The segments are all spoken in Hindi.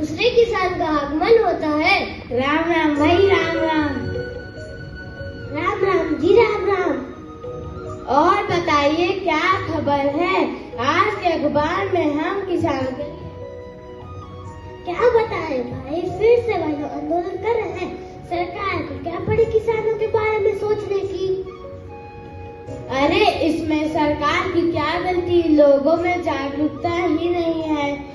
दूसरे किसान का आगमन होता है। राम राम भाई, राम राम। राम राम जी, राम राम। और बताइए क्या खबर है? आज के अखबार में हम किसान के क्या बताएं भाई, फिर से वही आंदोलन कर रहे हैं। सरकार को क्या पड़ी किसानों के बारे में सोचने की। अरे इसमें सरकार की क्या गलती, लोगों में जागरूकता ही नहीं है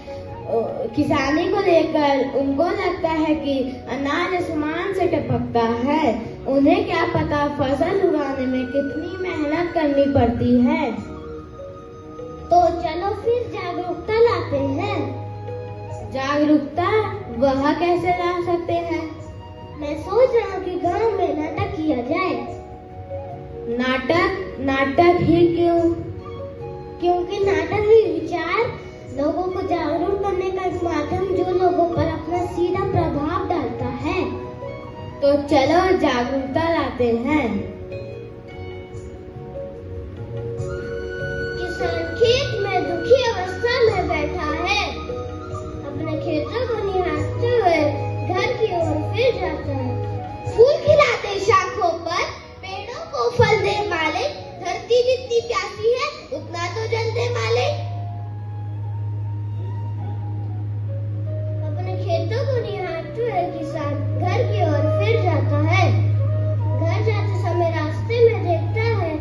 किसानी को लेकर। उनको लगता है कि अनाज आसमान से टपकता है। उन्हें क्या पता फसल उगाने में कितनी मेहनत करनी पड़ती है। तो चलो फिर जागरूकता लाते हैं। जागरूकता वह कैसे ला सकते हैं? मैं सोच रहा हूँ कि गांव में नाटक किया जाए। नाटक? नाटक ही क्यों? क्योंकि नाटक ही विचार, लोगों को जागरूक करने का एक माध्यम जो लोगों पर अपना सीधा प्रभाव डालता है। तो चलो जागरूकता लाते हैं। किसान खेत में दुखी अवस्था में बैठा है। अपने खेतों को निहारते हुए घर की ओर फिर जाता है। फूल खिलाते शाखों पर, पेड़ों को फल दे मालिक। धरती जितनी प्यासी है उतना तो जल दे मालिक। अपने खेतों को निहारते हुए किसान घर की ओर फिर जाता है। घर जाते समय रास्ते में देखता है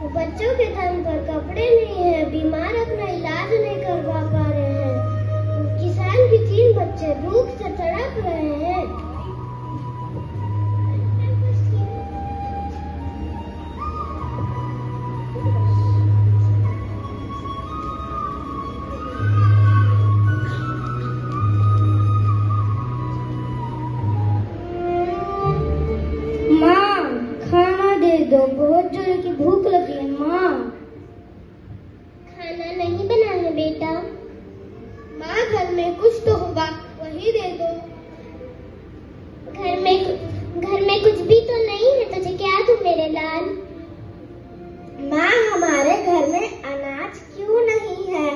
वो बच्चों के तन पर कपड़े नहीं है, बीमार अपना इलाज नहीं करवा पा रहे हैं। किसान के 3 बच्चे भूख से तड़प रहे हैं। माँ खाना दे दो, बहुत जोर की भूख लगी है माँ। खाना नहीं बना है बेटा। माँ घर में कुछ तो होगा, वही दे दो। घर में कुछ भी तो नहीं है, तुझे क्या दूं मेरे लाल। माँ हमारे घर में अनाज क्यों नहीं है?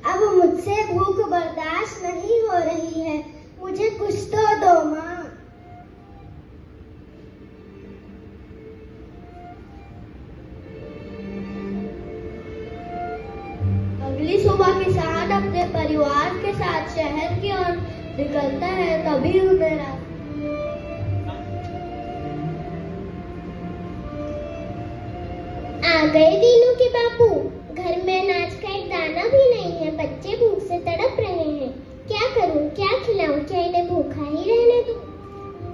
अब मुझसे भूख बर्दाश्त नहीं हो रही है, मुझे कुछ तो दो माँ। अगली सुबह किसान अपने परिवार के साथ शहर की ओर निकलता है। तभी उन्हें आ गए दीनू के बापू। घर में अनाज का एक दाना भी नहीं है, बच्चे भूख से तड़प रहे हैं। क्या करूं, क्या खिलाऊं, क्या इन्हें भूखा ही रहने दूं?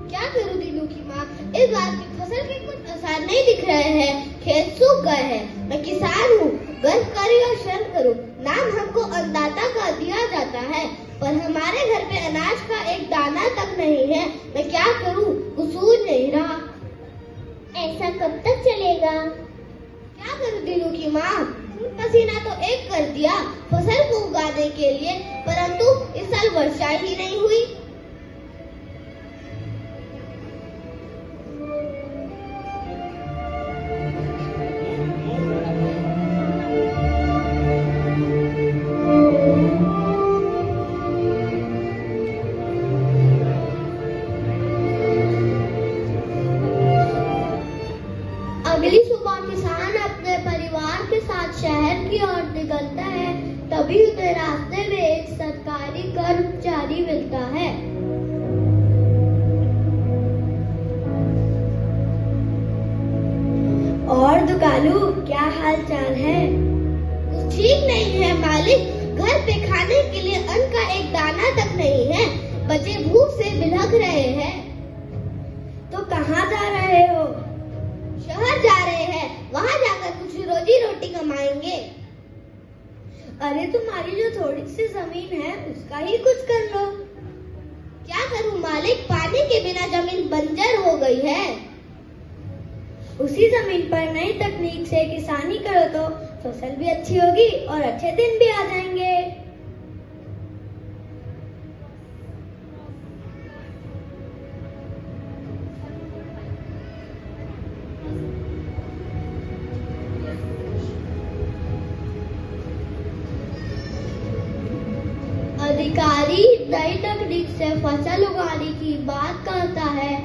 क्या करूं दीनू की माँ, इस बार की फसल के कुछ असर नहीं दिख रहे हैं। खेत सूख गए हैं। मैं किसान हूँ, गर्व करी और शर्म करूं। नाम हमको अन्नदाता का दिया जाता है, पर हमारे घर पे अनाज का एक दाना तक नहीं है। मैं क्या करूं, कुछ सूझ नहीं रहा। ऐसा कब तक चलेगा? क्या करूं दीनू की माँ, पसीना तो एक कर दिया फसल को उगाने के लिए, परंतु इस साल वर्षा ही नहीं हुई। अगली सुबह किसान अपने परिवार के साथ शहर की ओर निकलता है। तभी उन्हें रास्ते में एक सरकारी कर्मचारी मिलता है। और दुकानू क्या हाल चाल है? कुछ ठीक नहीं है मालिक, घर पे खाने के लिए अन्न का एक दाना तक नहीं है। बच्चे भूख से बिलख रहे हैं। तो कहाँ जा रहे हो? शहर जा रहे हैं, वहाँ जाकर कुछ रोजी रोटी कमाएंगे। अरे तुम्हारी जो थोड़ी सी जमीन है उसका ही कुछ कर लो। क्या करूं मालिक, पानी के बिना जमीन बंजर हो गई है। उसी जमीन पर नई तकनीक से किसानी करो तो फसल भी अच्छी होगी और अच्छे दिन भी आ जाएंगे। अधिकारी नई तकनीक से फसल उगाने की बात करता है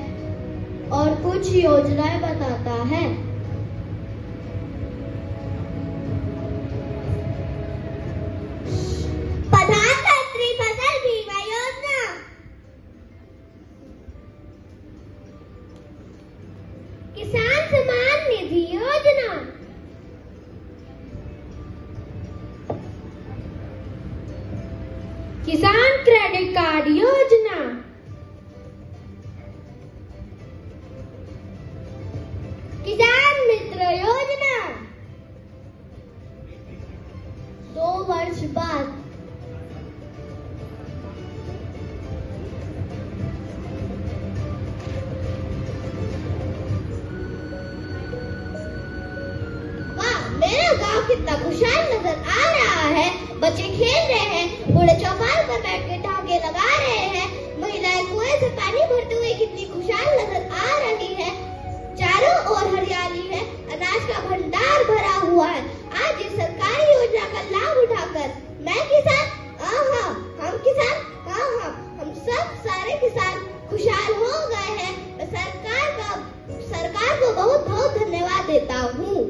और कुछ योजनाएं बताता है। प्रधानमंत्री फसल बीमा योजना, किसान सम्मान निधि योजना, किसान क्रेडिट कार्ड योजना, किसान मित्र योजना। 2 वर्ष बाद मेरा गांव कितना खुशहाल नजर आ रहा है। बच्चे खेल रहे हैं, बूढ़े चौपाल पर बैठ के धागे लगा रहे हैं, महिलाएं कुएं से पानी भरते हुए कितनी खुशहाल नजर आ रही है। चारों ओर हरियाली है, अनाज का भंडार भरा हुआ है। आज इस सरकारी योजना का लाभ उठाकर मैं किसान, हम किसान, हम सब सारे किसान खुशहाल हो गए हैं। मैं सरकार को बहुत बहुत धन्यवाद देता हूँ।